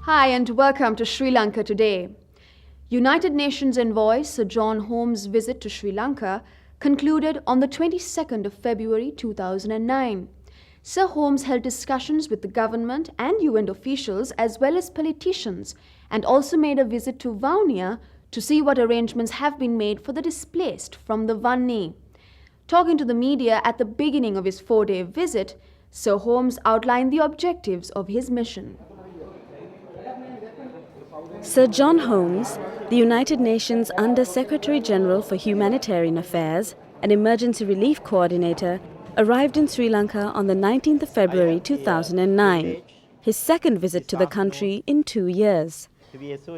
Hi and welcome to Sri Lanka Today. United Nations envoy Sir John Holmes' visit to Sri Lanka concluded on the 22nd of February 2009. Sir Holmes held discussions with the government and UN officials as well as politicians and also made a visit to Vaunia to see what arrangements have been made for the displaced from the Vanni. Talking to the media at the beginning of his 4-day visit, Sir Holmes outlined the objectives of his mission. Sir John Holmes, the United Nations Under-Secretary-General for Humanitarian Affairs and Emergency Relief Coordinator, arrived in Sri Lanka on the 19th of February 2009, his second visit to the country in 2 years.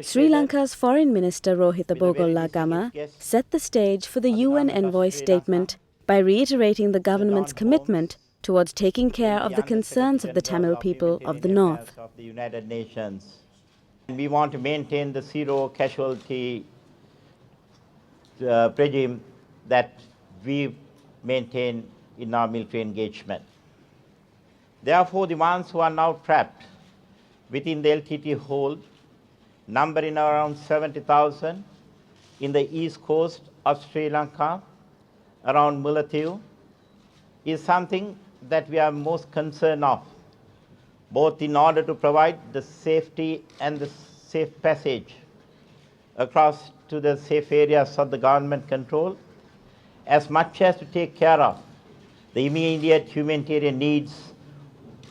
Sri Lanka's Foreign Minister Rohitha Bogolagama set the stage for the UN envoy's statement by reiterating the government's commitment towards taking care of the concerns of the Tamil people of the north. We want to maintain the zero casualty regime that we maintain in our military engagement. Therefore, the ones who are now trapped within the LTT hold, numbering around 70,000 in the east coast of Sri Lanka, around Mullaitivu, is something that we are most concerned of, both in order to provide the safety and the safe passage across to the safe areas of the government control, as much as to take care of the immediate humanitarian needs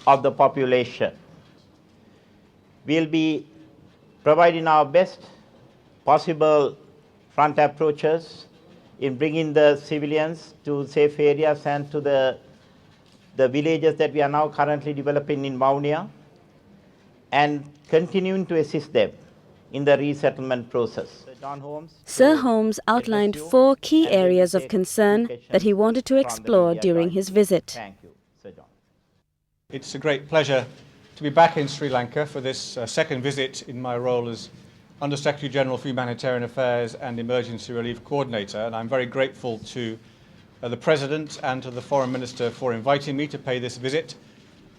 of the population. We'll be providing our best possible front approaches in bringing the civilians to safe areas and to the villages that we are now currently developing in Vaunia, and continuing to assist them in the resettlement process. Sir Holmes outlined 4 key areas of concern that he wanted to explore during his visit. Thank you, Sir John. It's a great pleasure to be back in Sri Lanka for this second visit in my role as Under-Secretary General for Humanitarian Affairs and Emergency Relief Coordinator, and I'm very grateful to the President and to the Foreign Minister for inviting me to pay this visit.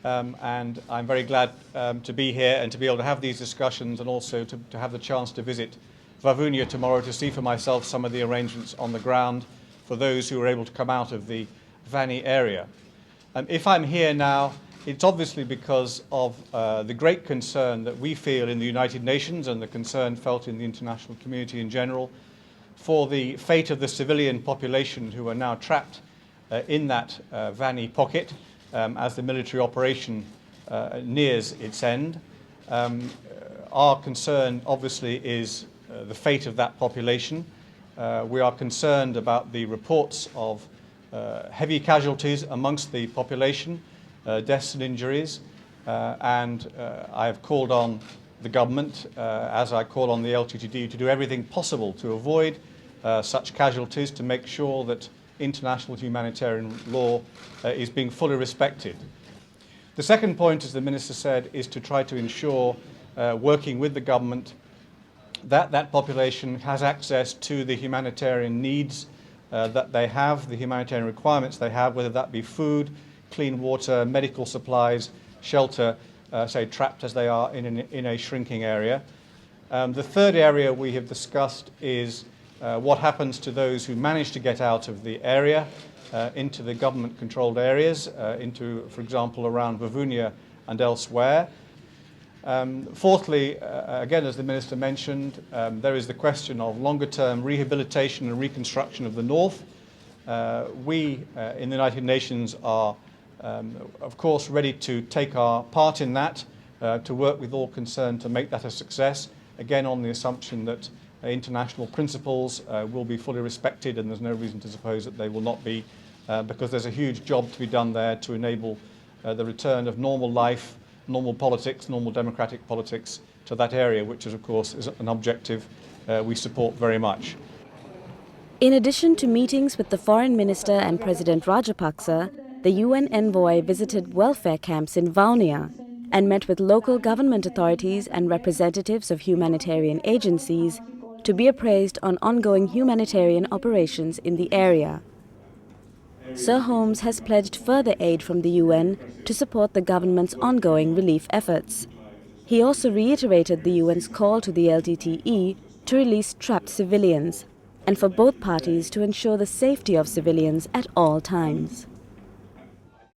And I'm very glad to be here and to be able to have these discussions, and also to have the chance to visit Vaunia tomorrow to see for myself some of the arrangements on the ground for those who are able to come out of the Vanni area. If I'm here now, it's obviously because of the great concern that we feel in the United Nations and the concern felt in the international community in general for the fate of the civilian population who are now trapped in that Vanni pocket as the military operation nears its end. Our concern obviously is the fate of that population. We are concerned about the reports of heavy casualties amongst the population, deaths and injuries, and I have called on the government, as I call on the LTTD, to do everything possible to avoid such casualties, to make sure that international humanitarian law is being fully respected. The second point, as the Minister said, is to try to ensure, working with the government, that that population has access to the humanitarian needs that they have, the humanitarian requirements they have, whether that be food, clean water, medical supplies, shelter, say trapped as they are in a shrinking area. The third area we have discussed is what happens to those who manage to get out of the area into the government-controlled areas, into, for example, around Vaunia and elsewhere. Fourthly, again, as the Minister mentioned, there is the question of longer-term rehabilitation and reconstruction of the north. We in the United Nations are, of course, ready to take our part in that, to work with all concerned to make that a success, again on the assumption that international principles will be fully respected, and there's no reason to suppose that they will not be, because there's a huge job to be done there to enable the return of normal life, normal politics, normal democratic politics to that area, which is, of course, is an objective we support very much. In addition to meetings with the Foreign Minister and President Rajapaksa, the UN envoy visited welfare camps in Vaunia and met with local government authorities and representatives of humanitarian agencies to be appraised on ongoing humanitarian operations in the area. Sir Holmes has pledged further aid from the UN to support the government's ongoing relief efforts. He also reiterated the UN's call to the LTTE to release trapped civilians and for both parties to ensure the safety of civilians at all times.